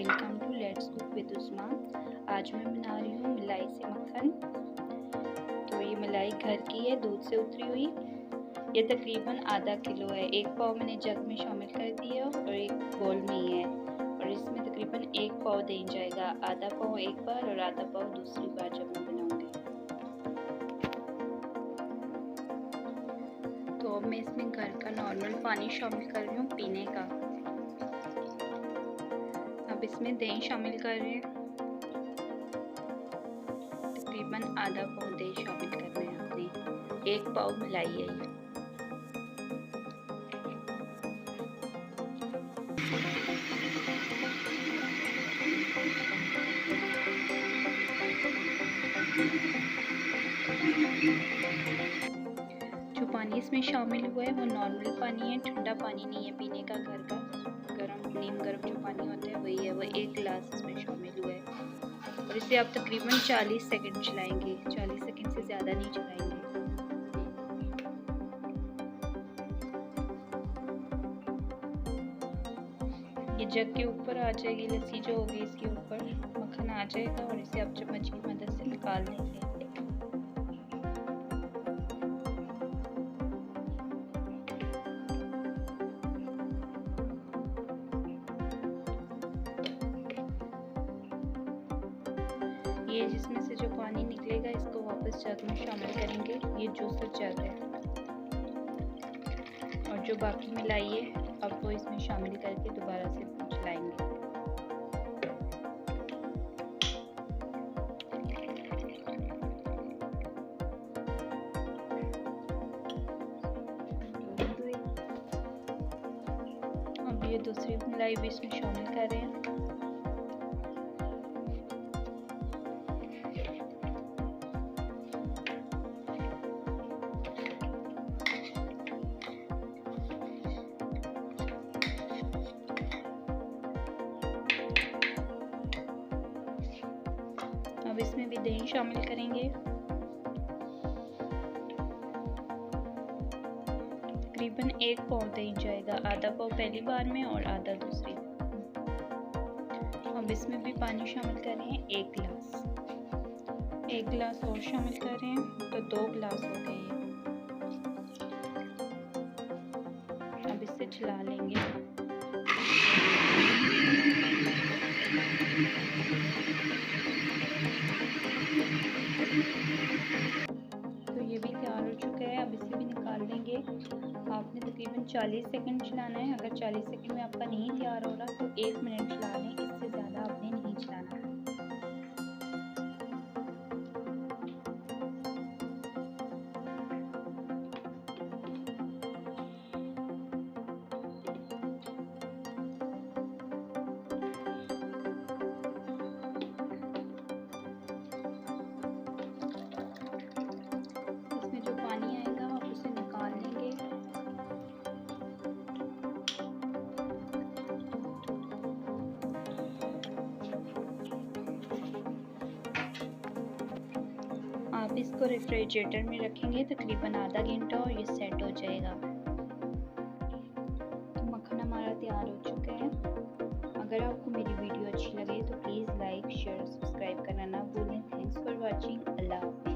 Welcome to let's cook with Usma. आज मैं बना रही हूँ मलाई से मक्खन। तो ये मलाई घर की है, दूध से उतरी हुई। ये तकरीबन आधा किलो है। एक पाव मैंने जग में शामिल कर दिया और एक बोल में ही है। और इसमें तकरीबन एक पाव दही जाएगा, आधा पाव एक बार और आधा पाव दूसरी बार जब मैं बनाऊँगी। तो अब मैं इसमें घर का नॉर्मल पानी शामिल कर रही हूँ पीने का। अब इसमें दही शामिल कर रहे हैं, तकरीबन आधा पाव दही शामिल करना है आपने। एक पाव मलाई है ये। जो पानी इसमें शामिल हुआ है वो नॉर्मल पानी है, ठंडा पानी नहीं है पीने का। घर का गर्म नीम गर्म जो पानी होता है वही है। वो एक गिलास इसमें शामिल हुआ है और इसे आप तकरीबन 40 सेकंड चलाएंगे। 40 सेकंड से ज़्यादा नहीं चलाएंगे। ये जग के ऊपर आ जाएगी लस्सी जो होगी, इसके ऊपर मक्खन आ जाएगा और इसे आप चम्मच की मदद से निकाल लेंगे। ये जिसमें से जो पानी निकलेगा इसको वापस जग में शामिल करेंगे। ये जूसर जग है और जो बाकी मलाई है अब वो इसमें शामिल करके दोबारा से चलाएंगे। अब ये दूसरी मलाई भी इसमें शामिल कर रहे हैं। अब इसमें भी दही शामिल करेंगे। तकरीबन एक पाव दही जाएगा, आधा पाव पहली बार में और आधा दूसरी। अब इसमें भी पानी शामिल कर रहे हैं, एक गिलास और शामिल कर रहे हैं तो 2 गिलास हो गए ये। अब इसे चला लेंगे। तो ये भी तैयार हो चुका है। अब इसे भी निकाल लेंगे। आपने तकरीबन 40 सेकंड चलाना है। अगर 40 सेकंड में आपका नहीं तैयार हो रहा तो 1 मिनट चला लें, इससे ज़्यादा आपने नहीं चलाना है। इसमें जो पानी आएगा आप उसे निकाल लेंगे। आप इसको रेफ्रिजरेटर में रखेंगे तकरीबन आधा घंटा और ये सेट हो जाएगा। तो मक्खन हमारा तैयार हो चुका है। अगर आपको मेरी वीडियो अच्छी लगे तो प्लीज़ लाइक शेयर सब्सक्राइब करना ना भूलें। Thanks for watching. अल्लाह हाफ़िज़।